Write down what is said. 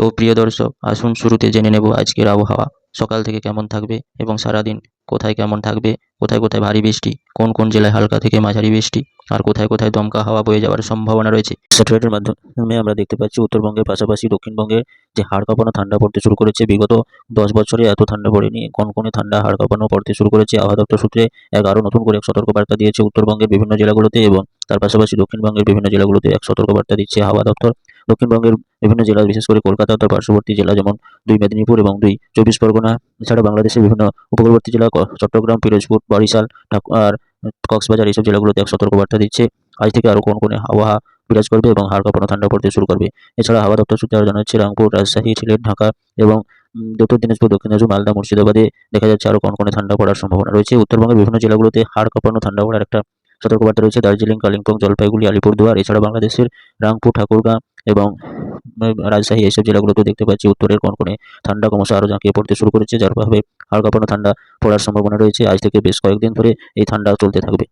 তো প্রিয় দর্শক, আসুন শুরুতে জেনে নেব আজকের আবহাওয়া সকাল থেকে কেমন থাকবে এবং সারাদিন কোথায় কেমন থাকবে, কোথায় কোথায় ভারী বৃষ্টি, কোন কোন জেলায় হালকা থেকে মাঝারি বৃষ্টি, আর কোথায় কোথায় দমকা হাওয়া বয়ে যাওয়ার সম্ভাবনা রয়েছে। স্যাটেলাইটের মাধ্যমে আমরা দেখতে পাচ্ছি উত্তরবঙ্গের পাশাপাশি দক্ষিণবঙ্গের যে হাড় কাঁপানো ঠান্ডা পড়তে শুরু করেছে। বিগত 10 বছরে এত ঠান্ডা পড়েনি। কনকনে ঠান্ডা হাড় কাঁপানো পড়তে শুরু করেছে। আবহাওয়া দপ্তর সূত্রে আরও নতুন করে এক সতর্কবার্তা দিয়েছে উত্তরবঙ্গের বিভিন্ন জেলাগুলোতে, এবং তার পাশাপাশি দক্ষিণবঙ্গের বিভিন্ন জেলাগুলোতে এক সতর্কবার্তা দিচ্ছে হাওয়া দপ্তর। দক্ষিণবঙ্গের বিভিন্ন জেলা, বিশেষ করে কলকাতা ও তার পার্শ্ববর্তী জেলা যেমন 2 মেদিনীপুর এবং 2 চব্বিশ পরগনা, এছাড়া বাংলাদেশের বিভিন্ন উপকূলবর্তী জেলা চট্টগ্রাম, পিরোজপুর, বরিশাল, আর কক্সবাজার, এইসব জেলাগুলোতে এক সতর্কবার্তা দিচ্ছে। আজ থেকে আরও কনকনে আবহাওয়া বিরাজ করবে এবং হাড় কাঁপানো ঠান্ডা পড়তে শুরু করবে। এছাড়া হাওয়া দপ্তর সূত্রে আরও জানা যাচ্ছে রংপুর, রাজশাহী, সিলেট, ঢাকা এবং উত্তর দিনাজপুর, দক্ষিণ দিনাজপুর, মালদা, মুর্শিদাবাদে দেখা যাচ্ছে আরও কনকনে ঠান্ডা পড়ার সম্ভাবনা রয়েছে। উত্তরবঙ্গের বিভিন্ন জেলাগুলোতে হাড় কাঁপানো ঠান্ডা পড়ার একটা সতর্কবার্তা রয়েছে। দার্জিলিং, কালিম্পং, জলপাইগুড়ি, আলিপুরদুয়ার, এছাড়া বাংলাদেশের রাংপুর, ঠাকুরগাঁ এবং রাজশাহী, এইসব জেলাগুলোতেও দেখতে পাচ্ছি উত্তরের কনকনে ঠান্ডা ক্রমশ আরও ঝাঁকিয়ে পড়তে শুরু করেছে, যার প্রভাবে হাড় কাঁপানো ঠান্ডা পড়ার সম্ভাবনা রয়েছে। আজ থেকে বেশ কয়েকদিন ধরে এই ঠান্ডা চলতে থাকবে।